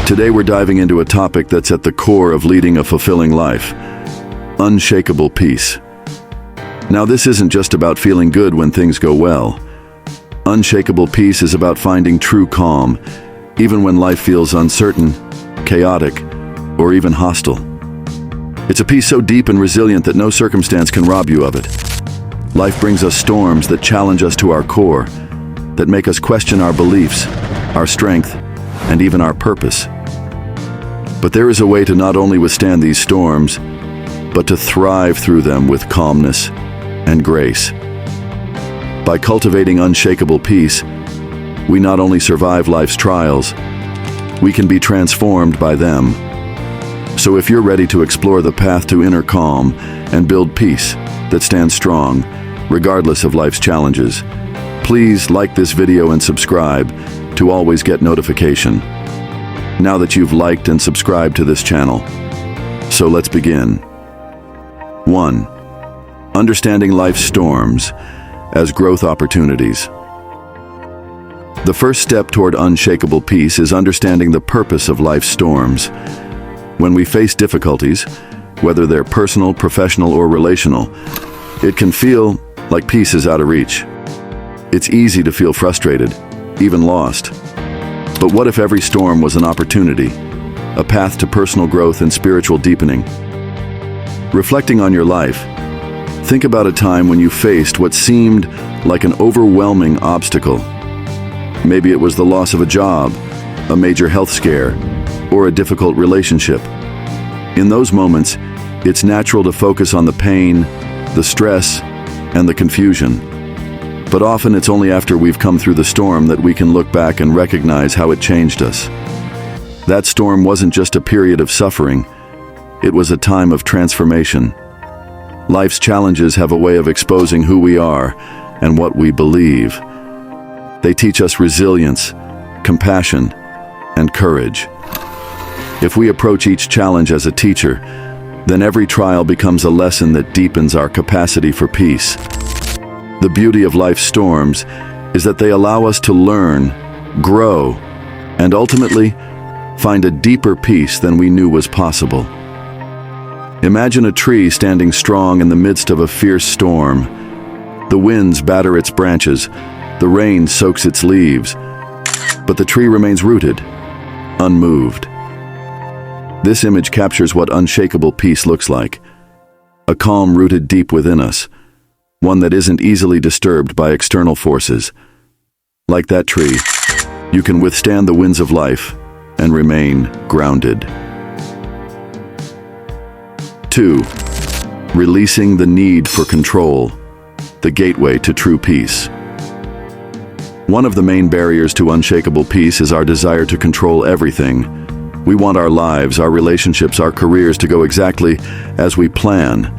Today we're diving into a topic that's at the core of leading a fulfilling life: unshakable peace. Now, this isn't just about feeling good when things go well. Unshakable peace is about finding true calm, even when life feels uncertain, chaotic, or even hostile. It's a peace so deep and resilient that no circumstance can rob you of it. Life brings us storms that challenge us to our core, that make us question our beliefs, our strength, and even our purpose. But there is a way to not only withstand these storms, but to thrive through them with calmness and grace. By cultivating unshakable peace, we not only survive life's trials, we can be transformed by them. So if you're ready to explore the path to inner calm and build peace that stands strong, regardless of life's challenges, please like this video and subscribe to always get notification. Now that you've liked and subscribed to this channel, so let's begin. 1. Understanding life's storms as growth opportunities. The first step toward unshakable peace is understanding the purpose of life's storms. When we face difficulties, whether they're personal, professional, or relational, it can feel like peace is out of reach. It's easy to feel frustrated, even lost. But what if every storm was an opportunity, a path to personal growth and spiritual deepening? Reflecting on your life, think about a time when you faced what seemed like an overwhelming obstacle. Maybe it was the loss of a job, a major health scare, or a difficult relationship. In those moments, it's natural to focus on the pain, the stress, and the confusion. But often it's only after we've come through the storm that we can look back and recognize how it changed us. That storm wasn't just a period of suffering, it was a time of transformation. Life's challenges have a way of exposing who we are and what we believe. They teach us resilience, compassion, and courage. If we approach each challenge as a teacher, then every trial becomes a lesson that deepens our capacity for peace. The beauty of life's storms is that they allow us to learn, grow, and ultimately find a deeper peace than we knew was possible. Imagine a tree standing strong in the midst of a fierce storm. The winds batter its branches, the rain soaks its leaves, but the tree remains rooted, unmoved. This image captures what unshakable peace looks like: a calm rooted deep within us, one that isn't easily disturbed by external forces. Like that tree, you can withstand the winds of life and remain grounded. 2. Releasing the need for control, the gateway to true peace. One of the main barriers to unshakable peace is our desire to control everything. We want our lives, our relationships, our careers to go exactly as we plan.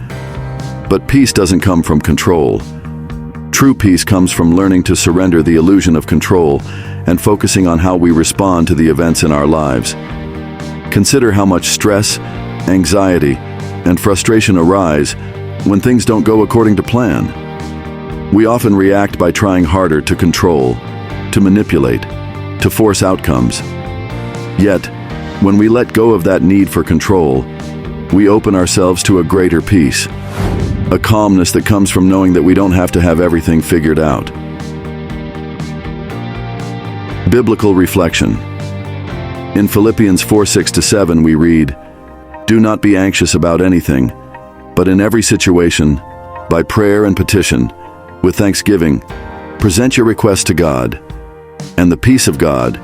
But peace doesn't come from control. True peace comes from learning to surrender the illusion of control and focusing on how we respond to the events in our lives. Consider how much stress, anxiety, and frustration arise when things don't go according to plan. We often react by trying harder to control, to manipulate, to force outcomes. Yet, when we let go of that need for control, we open ourselves to a greater peace, a calmness that comes from knowing that we don't have to have everything figured out. Biblical reflection. In Philippians 4:6-7 we read, "Do not be anxious about anything, but in every situation, by prayer and petition, with thanksgiving, present your requests to God, and the peace of God,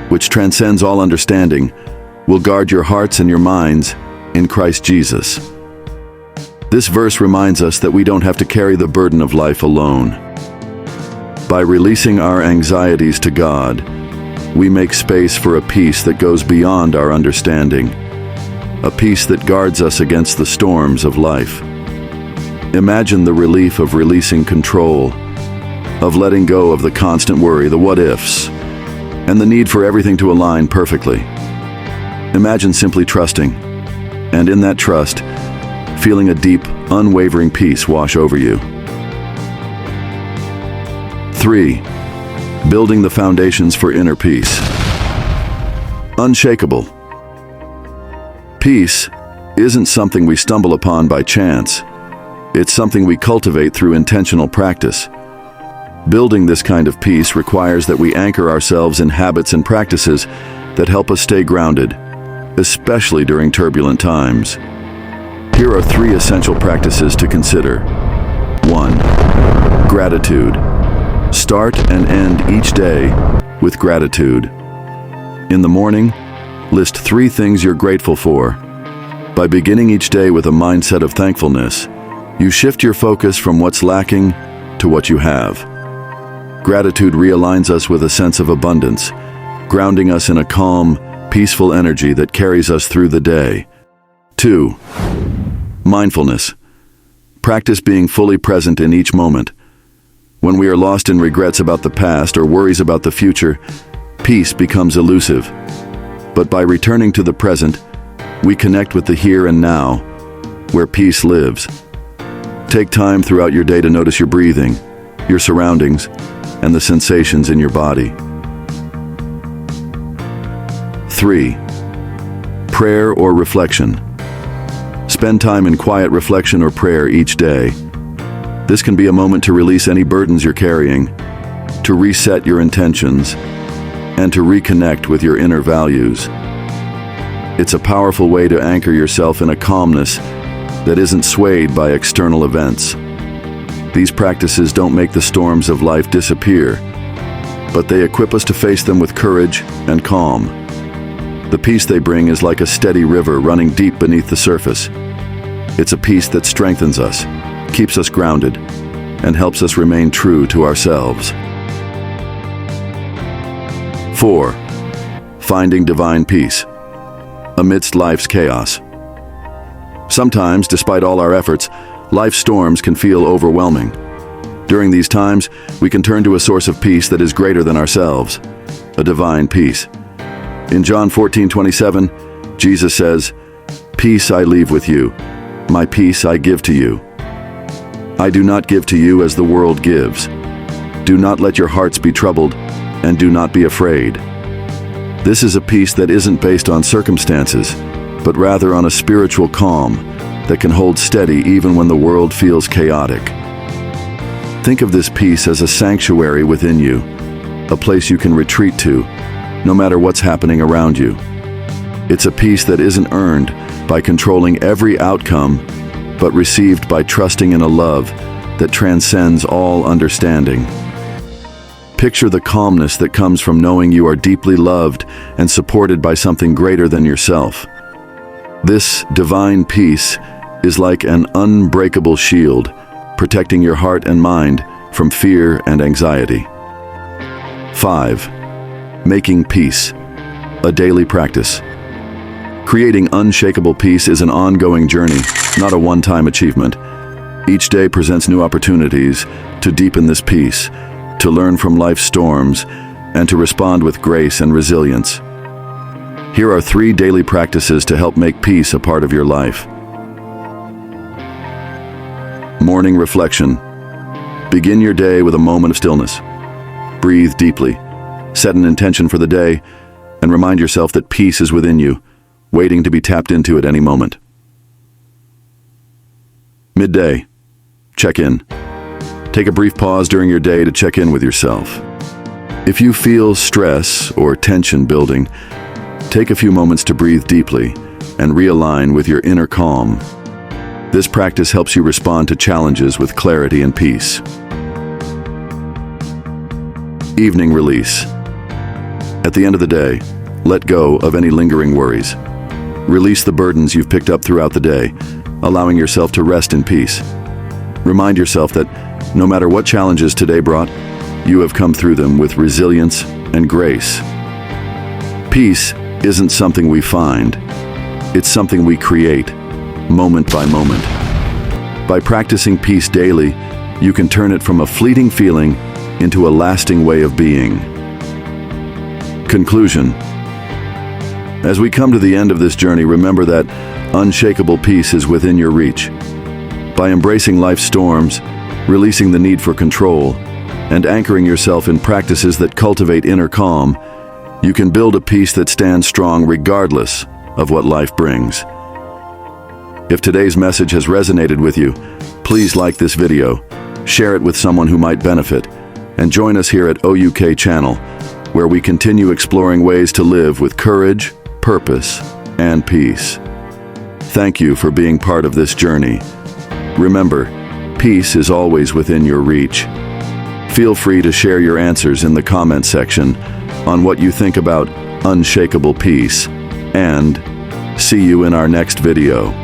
which transcends all understanding, will guard your hearts and your minds in Christ Jesus." This verse reminds us that we don't have to carry the burden of life alone. By releasing our anxieties to God, we make space for a peace that goes beyond our understanding, a peace that guards us against the storms of life. Imagine the relief of releasing control, of letting go of the constant worry, the what-ifs, and the need for everything to align perfectly. Imagine simply trusting, and in that trust, feeling a deep, unwavering peace wash over you. 3. Building the foundations for inner peace. Unshakable. Peace isn't something we stumble upon by chance. It's something we cultivate through intentional practice. Building this kind of peace requires that we anchor ourselves in habits and practices that help us stay grounded, especially during turbulent times. Here are 3 essential practices to consider. 1. Gratitude. Start and end each day with gratitude. In the morning, list 3 things you're grateful for. By beginning each day with a mindset of thankfulness, you shift your focus from what's lacking to what you have. Gratitude realigns us with a sense of abundance, grounding us in a calm, peaceful energy that carries us through the day. 2. Mindfulness. Practice being fully present in each moment. When we are lost in regrets about the past or worries about the future, peace becomes elusive. But by returning to the present, we connect with the here and now, where peace lives. Take time throughout your day to notice your breathing, your surroundings, and the sensations in your body. 3. Prayer or reflection. Spend time in quiet reflection or prayer each day. This can be a moment to release any burdens you're carrying, to reset your intentions, and to reconnect with your inner values. It's a powerful way to anchor yourself in a calmness that isn't swayed by external events. These practices don't make the storms of life disappear, but they equip us to face them with courage and calm. The peace they bring is like a steady river running deep beneath the surface. It's a peace that strengthens us, keeps us grounded, and helps us remain true to ourselves. 4. Finding divine peace amidst life's chaos. Sometimes, despite all our efforts, life's storms can feel overwhelming. During these times, we can turn to a source of peace that is greater than ourselves, a divine peace. In John 14:27, Jesus says, "Peace I leave with you, my peace I give to you. I do not give to you as the world gives. Do not let your hearts be troubled, and do not be afraid." This is a peace that isn't based on circumstances, but rather on a spiritual calm that can hold steady even when the world feels chaotic. Think of this peace as a sanctuary within you, a place you can retreat to, no matter what's happening around you. It's a peace that isn't earned by controlling every outcome, but received by trusting in a love that transcends all understanding. Picture the calmness that comes from knowing you are deeply loved and supported by something greater than yourself. This divine peace is like an unbreakable shield, protecting your heart and mind from fear and anxiety. 5. Making peace, a daily practice. Creating unshakable peace is an ongoing journey, not a one-time achievement. Each day presents new opportunities to deepen this peace, to learn from life's storms, and to respond with grace and resilience. Here are 3 daily practices to help make peace a part of your life. Morning reflection. Begin your day with a moment of stillness. Breathe deeply. Set an intention for the day, and remind yourself that peace is within you, waiting to be tapped into at any moment. Midday. Check in. Take a brief pause during your day to check in with yourself. If you feel stress or tension building, take a few moments to breathe deeply and realign with your inner calm. This practice helps you respond to challenges with clarity and peace. Evening release. At the end of the day, let go of any lingering worries. Release the burdens you've picked up throughout the day, allowing yourself to rest in peace. Remind yourself that no matter what challenges today brought, you have come through them with resilience and grace. Peace isn't something we find, it's something we create, moment by moment. By practicing peace daily, you can turn it from a fleeting feeling into a lasting way of being. Conclusion. As we come to the end of this journey, remember that unshakable peace is within your reach. By embracing life's storms, releasing the need for control, and anchoring yourself in practices that cultivate inner calm, You can build a peace that stands strong regardless of what life brings. If today's message has resonated with you, please like this video, share it with someone who might benefit, and join us here at OUK Channel, where we continue exploring ways to live with courage, purpose, and peace. Thank you for being part of this journey. Remember, peace is always within your reach. Feel free to share your answers in the comment section on what you think about unshakable peace, and see you in our next video.